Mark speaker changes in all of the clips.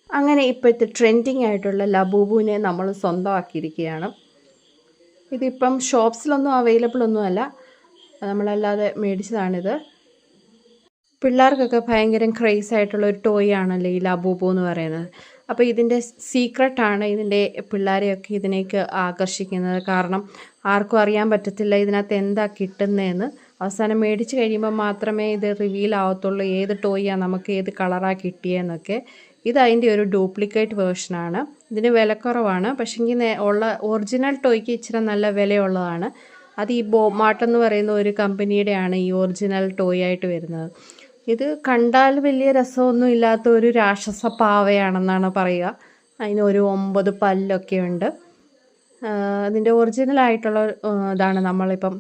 Speaker 1: അങ്ങനെ ഇപ്പോഴത്തെ ട്രെൻഡിങ് ആയിട്ടുള്ള ലബൂബുവിനെ നമ്മൾ സ്വന്തമാക്കിയിരിക്കുകയാണ്. ഇതിപ്പം ഷോപ്സിലൊന്നും അവൈലബിൾ ഒന്നുമല്ല, നമ്മളല്ലാതെ മേടിച്ചതാണിത്. പിള്ളേർക്കൊക്കെ ഭയങ്കര ക്രേസ് ആയിട്ടുള്ള ഒരു ടോയ് ആണല്ലോ ഈ ലബൂബു എന്ന് പറയുന്നത്. അപ്പോൾ ഇതിൻ്റെ സീക്രട്ടാണ് ഇതിൻ്റെ പിള്ളേരെയൊക്കെ ഇതിലേക്ക് ആകർഷിക്കുന്നത്. കാരണം ആർക്കും അറിയാൻ പറ്റത്തില്ല ഇതിനകത്ത് എന്താ കിട്ടുന്നതെന്ന്. അവസാനം മേടിച്ച് കഴിയുമ്പോൾ മാത്രമേ ഇത് റിവീൽ ആവത്തുള്ളൂ, ഏത് ടോയാണ് നമുക്ക് ഏത് കളറാണ് കിട്ടിയെന്നൊക്കെ. ഇത് അതിൻ്റെ ഒരു ഡ്യൂപ്ലിക്കേറ്റ് വേർഷനാണ്. ഇതിന് വിലക്കുറവാണ്, പക്ഷേങ്കിൽ ഉള്ള ഒറിജിനൽ ടോയ്ക്ക് ഇച്ചിരി നല്ല വിലയുള്ളതാണ്. അത് ഈ ബോമാർട്ട് എന്ന് പറയുന്ന ഒരു കമ്പനിയുടെയാണ് ഈ ഒറിജിനൽ ടോയ് ആയിട്ട് വരുന്നത്. ഇത് കണ്ടാൽ വലിയ രസമൊന്നും ഇല്ലാത്ത ഒരു രാക്ഷസ പാവയാണെന്നാണ് പറയുക. അതിന് ഒരു 9 പല്ലൊക്കെ ഉണ്ട്. അതിൻ്റെ ഒറിജിനലായിട്ടുള്ള ഇതാണ് നമ്മളിപ്പം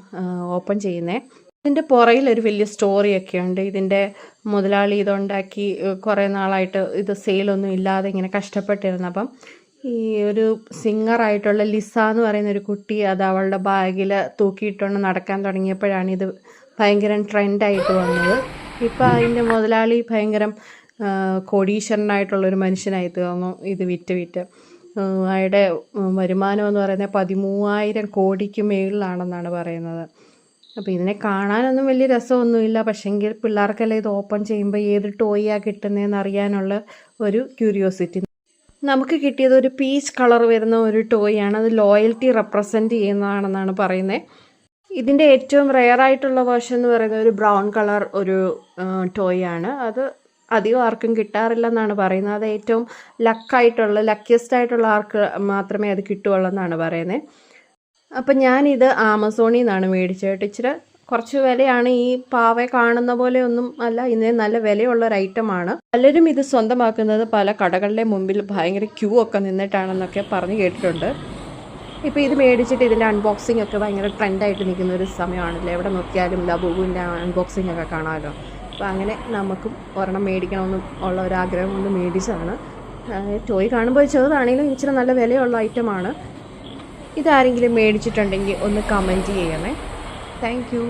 Speaker 1: ഓപ്പൺ ചെയ്യുന്നത്. ഇതിൻ്റെ പുറകിൽ ഒരു വലിയ സ്റ്റോറിയൊക്കെ ഉണ്ട്. ഇതിൻ്റെ മുതലാളി ഇതുണ്ടാക്കി കുറേ നാളായിട്ട് ഇത് സെയിലൊന്നും ഇല്ലാതെ ഇങ്ങനെ കഷ്ടപ്പെട്ടിരുന്നു. അപ്പം ഈ ഒരു സിംഗറായിട്ടുള്ള ലിസ എന്ന് പറയുന്ന ഒരു കുട്ടി അത് അവളുടെ ബാഗിൽ തൂക്കിയിട്ടൊന്ന് നടക്കാൻ തുടങ്ങിയപ്പോഴാണ് ഇത് ഭയങ്കര ട്രെൻഡായിട്ട് വന്നത്. ഇപ്പം അതിൻ്റെ മുതലാളി ഭയങ്കര കോടീശ്വരനായിട്ടുള്ളൊരു മനുഷ്യനായി തീർന്നു ഇത് വിറ്റ്. അയാളുടെ വരുമാനം എന്ന് പറയുന്നത് 13,000 കോടിക്ക് മേളിലാണെന്നാണ് പറയുന്നത്. അപ്പോൾ ഇതിനെ കാണാനൊന്നും വലിയ രസമൊന്നുമില്ല, പക്ഷേങ്കിൽ പിള്ളേർക്കെല്ലാം ഇത് ഓപ്പൺ ചെയ്യുമ്പോൾ ഏത് ടോയാണ് കിട്ടുന്നതെന്ന് അറിയാനുള്ള ഒരു ക്യൂരിയോസിറ്റി. നമുക്ക് കിട്ടിയത് ഒരു പീച്ച് കളർ വരുന്ന ഒരു ടോയാണ്. അത് ലോയൽറ്റി റെപ്രസെൻറ്റ് ചെയ്യുന്നതാണെന്നാണ് പറയുന്നത്. ഇതിൻ്റെ ഏറ്റവും റെയർ ആയിട്ടുള്ള വേർഷൻ എന്ന് പറയുന്നത് ഒരു ബ്രൗൺ കളർ ഒരു ടോയാണ്. അത് അധികം ആർക്കും കിട്ടാറില്ലെന്നാണ് പറയുന്നത്. അത് ഏറ്റവും ലക്കിയസ്റ്റ് ആയിട്ടുള്ള ആർക്ക് മാത്രമേ അത് കിട്ടുകയുള്ളൂ എന്നാണ് പറയുന്നത്. അപ്പം ഞാനിത് ആമസോണിൽ നിന്നാണ് മേടിച്ചത്. ഇച്ചിരി കുറച്ച് വിലയാണ്. ഈ പാവയെ കാണുന്ന പോലെ ഒന്നും അല്ല, ഇതിന് നല്ല വിലയുള്ളൊരു ഐറ്റമാണ്. പലരും ഇത് സ്വന്തമാക്കുന്നത് പല കടകളുടെ മുമ്പിൽ ഭയങ്കര ക്യൂ ഒക്കെ നിന്നിട്ടാണെന്നൊക്കെ പറഞ്ഞ് കേട്ടിട്ടുണ്ട്. ഇപ്പോൾ ഇത് മേടിച്ചിട്ട് ഇതിൻ്റെ അൺബോക്സിംഗ് ഒക്കെ ഭയങ്കര ട്രെൻഡായിട്ട് നിൽക്കുന്ന ഒരു സമയമാണല്ലോ. എവിടെ നോക്കിയാലും ലബൂബുവിൻ്റെ അൺബോക്സിംഗ് ഒക്കെ കാണാമല്ലോ. അപ്പോൾ അങ്ങനെ നമുക്കും ഒരെണ്ണം മേടിക്കണമെന്നും ഉള്ള ഒരാഗ്രഹം കൊണ്ട് മേടിച്ചതാണ്. ടോയ് കാണുമ്പോൾ ചെറുതാണെങ്കിലും ഇച്ചിരി നല്ല വിലയുള്ള ഐറ്റമാണ്. ഇതാരെങ്കിലും മേടിച്ചിട്ടുണ്ടെങ്കിൽ ഒന്ന് കമൻറ്റ് ചെയ്യണേ. Thank you.